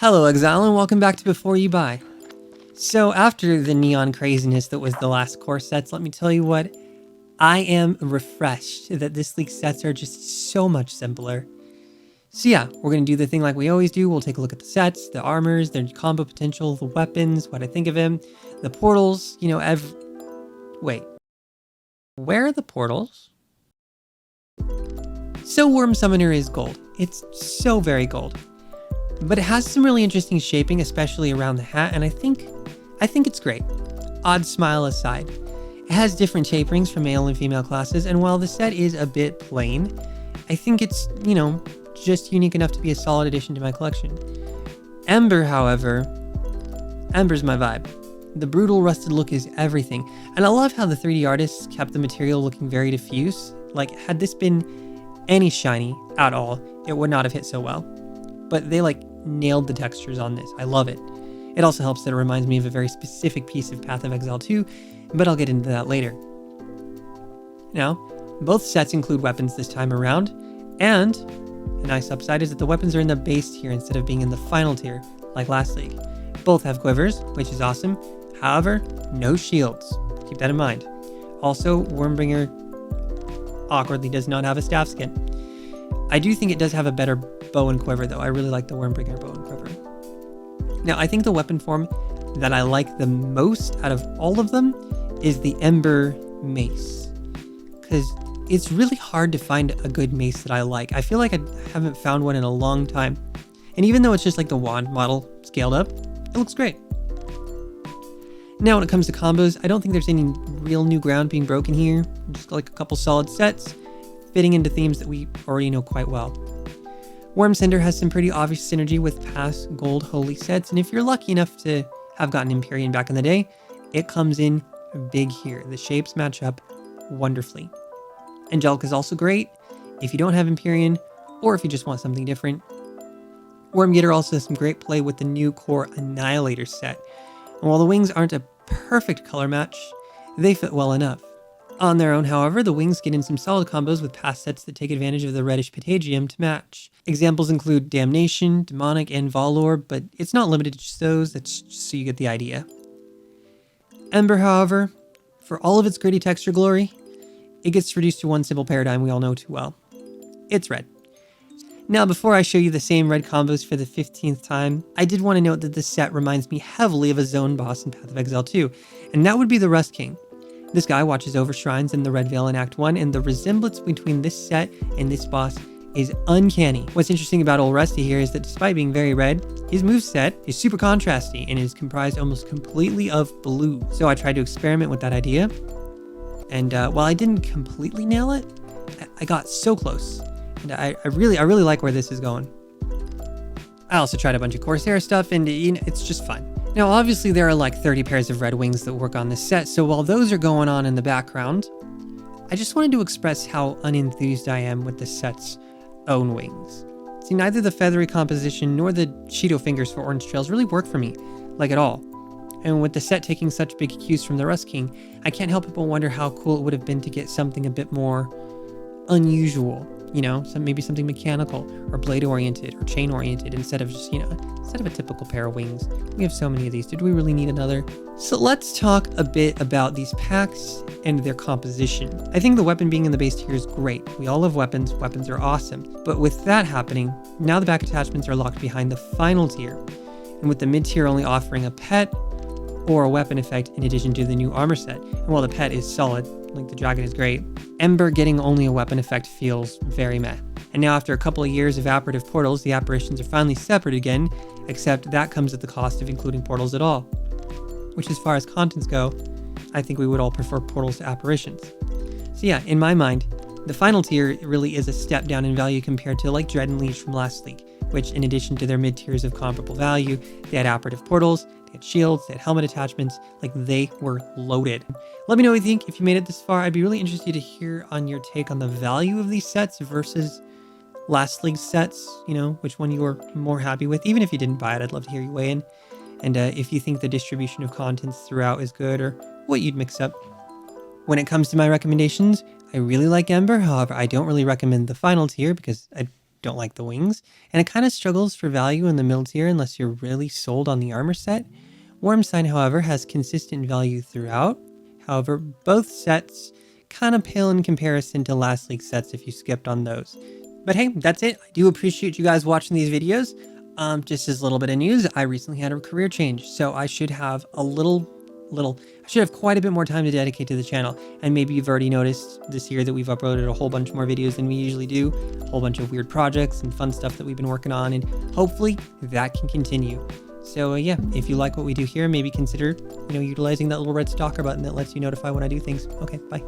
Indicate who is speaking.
Speaker 1: Hello Exile and welcome back to Before You Buy. So after the neon craziness that was the last core sets, let me tell you what, I am refreshed that this league sets are just so much simpler. So yeah, we're going to do the thing like we always do. We'll take a look at the sets, the armors, their combo potential, the weapons, what I think of him, the portals, wait, where are the portals? So Worm Summoner is gold. It's so very gold. But it has some really interesting shaping, especially around the hat, and I think it's great. Odd smile aside. It has different shaperings for male and female classes, and while the set is a bit plain, I think it's, just unique enough to be a solid addition to my collection. Ember, however, Ember's my vibe. The brutal rusted look is everything, and I love how the 3D artists kept the material looking very diffuse. Like, had this been any shiny at all, it would not have hit so well. But they nailed the textures on this. I love it. It also helps that it reminds me of a very specific piece of Path of Exile 2, but I'll get into that later. Now, both sets include weapons this time around, and a nice upside is that the weapons are in the base tier instead of being in the final tier, like last league. Both have quivers, which is awesome. However, no shields. Keep that in mind. Also, Wyrmbringer awkwardly does not have a staff skin. I do think it does have a better bow and quiver, though. I really like the Wyrmbringer bow and quiver. Now, I think the weapon form that I like the most out of all of them is the Ember Mace, because it's really hard to find a good mace that I like. I feel like I haven't found one in a long time. And even though it's just like the wand model scaled up, it looks great. Now, when it comes to combos, I don't think there's any real new ground being broken here. Just like a couple solid sets, fitting into themes that we already know quite well. Wormcinder has some pretty obvious synergy with past gold holy sets, and if you're lucky enough to have gotten Empyrean back in the day, it comes in big here. The shapes match up wonderfully. Angelica is also great if you don't have Empyrean, or if you just want something different. Wormgetter also has some great play with the new core Annihilator set, and while the wings aren't a perfect color match, they fit well enough. On their own, however, the wings get in some solid combos with past sets that take advantage of the reddish patagium to match. Examples include Damnation, Demonic, and Valor, but it's not limited to just those, that's just so you get the idea. Ember, however, for all of its gritty texture glory, it gets reduced to one simple paradigm we all know too well. It's red. Now, before I show you the same red combos for the 15th time, I did want to note that this set reminds me heavily of a zone boss in Path of Exile 2, and that would be the Rust King. This guy watches over shrines in the Red Veil in Act 1, and the resemblance between this set and this boss is uncanny. What's interesting about old Rusty here is that despite being very red, his moveset is super contrasty and is comprised almost completely of blue. So I tried to experiment with that idea, and while I didn't completely nail it, I got so close. And I really like where this is going. I also tried a bunch of Corsair stuff, and it's just fun. Now, obviously, there are like 30 pairs of red wings that work on this set, so while those are going on in the background, I just wanted to express how unenthused I am with the set's own wings. See, neither the feathery composition nor the Cheeto fingers for orange trails really work for me, like at all. And with the set taking such big cues from the Rust King, I can't help but wonder how cool it would have been to get something a bit more unusual. Maybe something mechanical or blade oriented or chain oriented instead of just, instead of a typical pair of wings. We have so many of these. Did we really need another? So let's talk a bit about these packs and their composition. I think the weapon being in the base tier is great. We all love weapons. Weapons are awesome. But with that happening, now the back attachments are locked behind the final tier. And with the mid tier only offering a pet or a weapon effect in addition to the new armor set. And while the pet is solid, like the dragon is great, Ember getting only a weapon effect feels very meh. And now after a couple of years of apparitive portals, the apparitions are finally separate again, except that comes at the cost of including portals at all. Which, as far as contents go, I think we would all prefer portals to apparitions. So yeah, in my mind, the final tier really is a step down in value compared to like Dread and Liege from last league, which in addition to their mid tiers of comparable value, they had apparitive portals, they had shields, they had helmet attachments, like they were loaded. Let me know what you think. If you made it this far, I'd be really interested to hear on your take on the value of these sets versus last league sets, which one you were more happy with. Even if you didn't buy it, I'd love to hear you weigh in. And if you think the distribution of contents throughout is good or what you'd mix up. When it comes to my recommendations, I really like Ember. However, I don't really recommend the final tier because I don't like the wings, and it kind of struggles for value in the middle tier unless you're really sold on the armor set. Wormsign, however, has consistent value throughout. However, both sets kind of pale in comparison to last league sets if you skipped on those. But hey, that's it. I do appreciate you guys watching these videos. Just as a little bit of news, I recently had a career change, so I should have I should have quite a bit more time to dedicate to the channel. And maybe you've already noticed this year that we've uploaded a whole bunch more videos than we usually do, a whole bunch of weird projects and fun stuff that we've been working on, and hopefully that can continue. So yeah, if you like what we do here, maybe consider, utilizing that little red stalker button that lets you notify when I do things. Okay, bye.